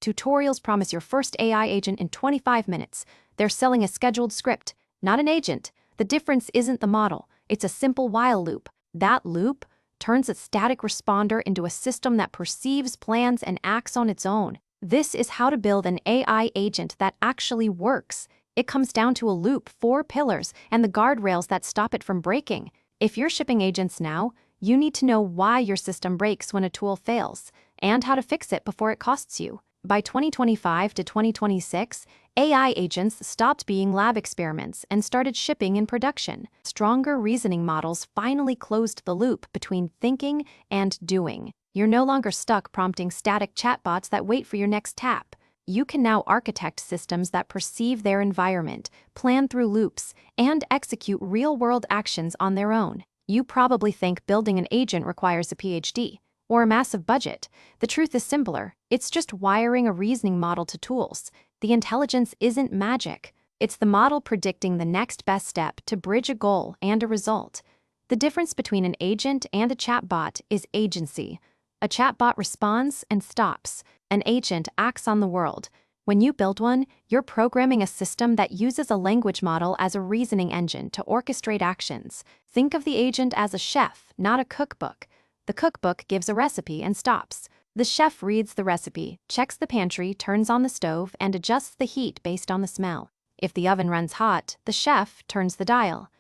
Tutorials promise your first AI agent in 25 minutes. They're selling a scheduled script, not an agent. The difference isn't the model, it's a simple while loop. That loop turns a static responder into a system that perceives, plans, and acts on its own. This is how to build an AI agent that actually works. It comes down to a loop, 4 pillars, and the guardrails that stop it from breaking. If you're shipping agents now, you need to know why your system breaks when a tool fails, and how to fix it before it costs you. By 2025 to 2026, AI agents stopped being lab experiments and started shipping in production. Stronger reasoning models finally closed the loop between thinking and doing. You're no longer stuck prompting static chatbots that wait for your next tap. You can now architect systems that perceive their environment, plan through loops, and execute real-world actions on their own. You probably think building an agent requires a PhD or a massive budget. The truth is simpler. It's just wiring a reasoning model to tools. The intelligence isn't magic. It's the model predicting the next best step to bridge a goal and a result. The difference between an agent and a chatbot is agency. A chatbot responds and stops. An agent acts on the world. When you build one, you're programming a system that uses a language model as a reasoning engine to orchestrate actions. Think of the agent as a chef, not a cookbook. The cookbook gives a recipe and stops. The chef reads the recipe, checks the pantry, turns on the stove, and adjusts the heat based on the smell. If the oven runs hot, the chef turns the dial.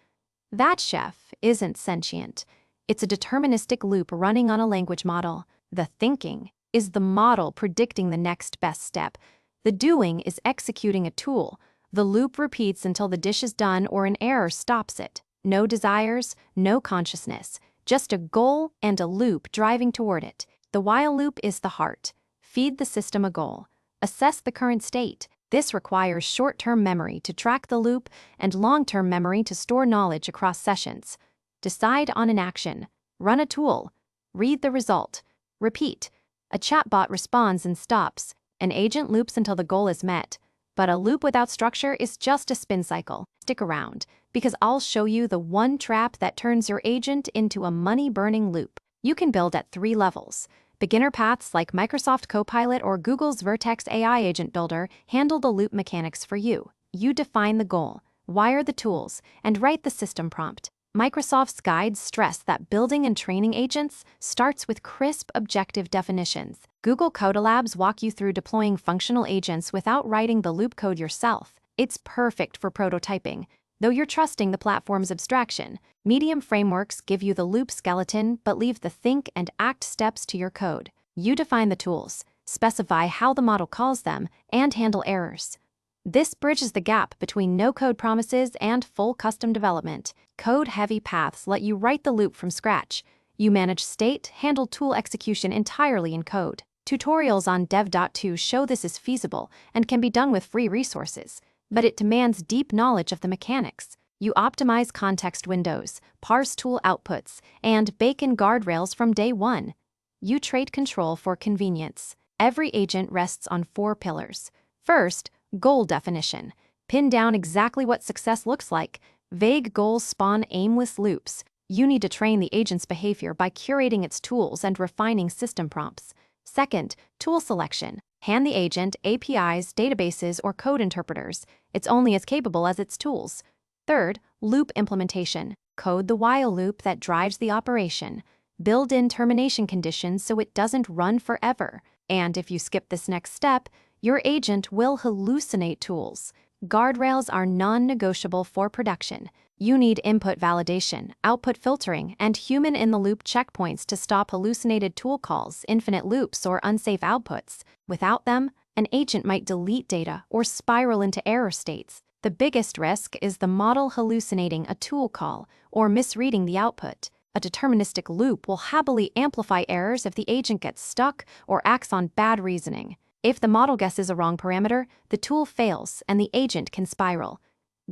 That chef isn't sentient. It's a deterministic loop running on a language model. The thinking is the model predicting the next best step. The doing is executing a tool. The loop repeats until the dish is done or an error stops it. No desires, no consciousness, just a goal and a loop driving toward it. The while loop is the heart. Feed the system a goal. Assess the current state. This requires short-term memory to track the loop and long-term memory to store knowledge across sessions. Decide on an action. Run a tool. Read the result. Repeat. A chatbot responds and stops. An agent loops until the goal is met. But a loop without structure is just a spin cycle. Stick around, because I'll show you the one trap that turns your agent into a money-burning loop. You can build at 3 levels. Beginner paths like Microsoft Copilot or Google's Vertex AI Agent Builder handle the loop mechanics for you. You define the goal, wire the tools, and write the system prompt. Microsoft's guides stress that building and training agents starts with crisp, objective definitions. Google Codalabs walk you through deploying functional agents without writing the loop code yourself. It's perfect for prototyping, though you're trusting the platform's abstraction. Medium frameworks give you the loop skeleton but leave the think and act steps to your code. You define the tools, specify how the model calls them, and handle errors. This bridges the gap between no-code promises and full custom development. Code-heavy paths let you write the loop from scratch. You manage state, handle tool execution entirely in code. Tutorials on dev.to show this is feasible and can be done with free resources, but it demands deep knowledge of the mechanics. You optimize context windows, parse tool outputs, and bake in guardrails from day one. You trade control for convenience. Every agent rests on 4 pillars. First, goal definition. Pin down exactly what success looks like. Vague goals spawn aimless loops. You need to train the agent's behavior by curating its tools and refining system prompts. Second, tool selection. Hand the agent APIs, databases, or code interpreters. It's only as capable as its tools. Third, loop implementation. Code the while loop that drives the operation. Build in termination conditions so it doesn't run forever. And if you skip this next step, your agent will hallucinate tools. Guardrails are non-negotiable for production. You need input validation, output filtering, and human-in-the-loop checkpoints to stop hallucinated tool calls, infinite loops, or unsafe outputs. Without them, an agent might delete data or spiral into error states. The biggest risk is the model hallucinating a tool call or misreading the output. A deterministic loop will happily amplify errors if the agent gets stuck or acts on bad reasoning. If the model guesses a wrong parameter, the tool fails and the agent can spiral.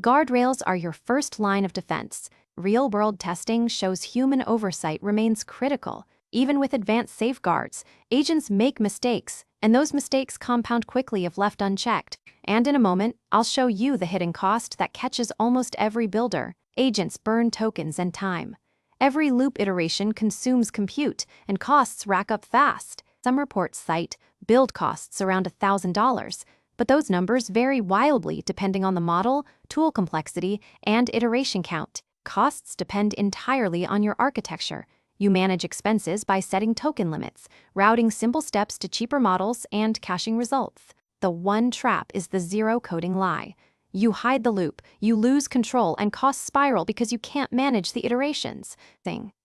Guardrails are your first line of defense. Real-world testing shows human oversight remains critical. Even with advanced safeguards, agents make mistakes, and those mistakes compound quickly if left unchecked. And in a moment, I'll show you the hidden cost that catches almost every builder. Agents burn tokens and time. Every loop iteration consumes compute, and costs rack up fast. Some reports cite build costs around $1,000, but those numbers vary wildly depending on the model, tool complexity, and iteration count. Costs depend entirely on your architecture. You manage expenses by setting token limits, routing simple steps to cheaper models, and caching results. The one trap is the zero coding lie. You hide the loop, you lose control, and costs spiral because you can't manage the iterations.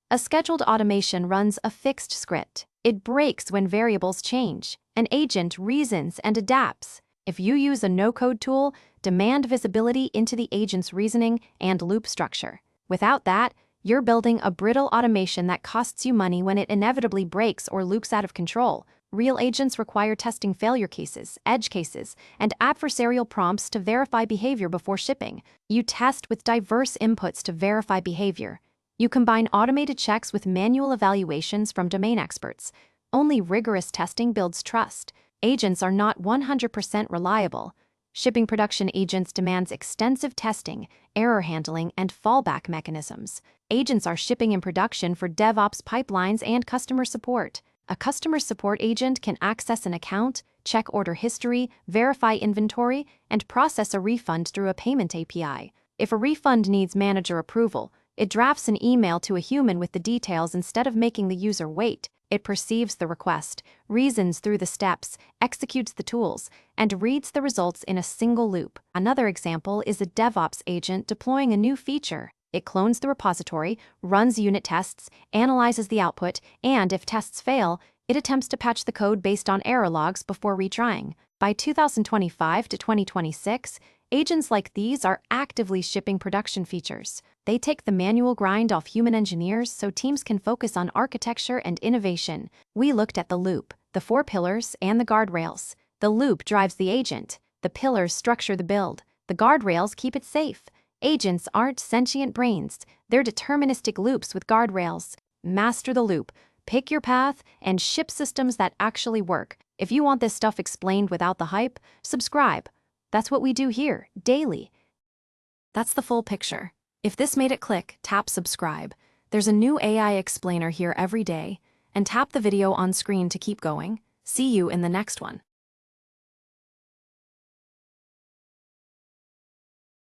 A scheduled automation runs a fixed script. It breaks when variables change. An agent reasons and adapts. If you use a no-code tool, demand visibility into the agent's reasoning and loop structure. Without that, you're building a brittle automation that costs you money when it inevitably breaks or loops out of control. Real agents require testing failure cases, edge cases, and adversarial prompts to verify behavior before shipping. You test with diverse inputs to verify behavior. You combine automated checks with manual evaluations from domain experts. Only rigorous testing builds trust. Agents are not 100% reliable. Shipping production agents demands extensive testing, error handling, and fallback mechanisms. Agents are shipping in production for DevOps pipelines and customer support. A customer support agent can access an account, check order history, verify inventory, and process a refund through a payment API. If a refund needs manager approval, it drafts an email to a human with the details instead of making the user wait. It perceives the request, reasons through the steps, executes the tools, and reads the results in a single loop. Another example is a DevOps agent deploying a new feature. It clones the repository, runs unit tests, analyzes the output, and if tests fail, it attempts to patch the code based on error logs before retrying. By 2025 to 2026, agents like these are actively shipping production features. They take the manual grind off human engineers so teams can focus on architecture and innovation. We looked at the loop, the 4 pillars, and the guardrails. The loop drives the agent. The pillars structure the build. The guardrails keep it safe. Agents aren't sentient brains. They're deterministic loops with guardrails. Master the loop, pick your path, and ship systems that actually work. If you want this stuff explained without the hype, subscribe. That's what we do here, daily. That's the full picture. If this made it click, tap subscribe. There's a new AI explainer here every day, and tap the video on screen to keep going. See you in the next one.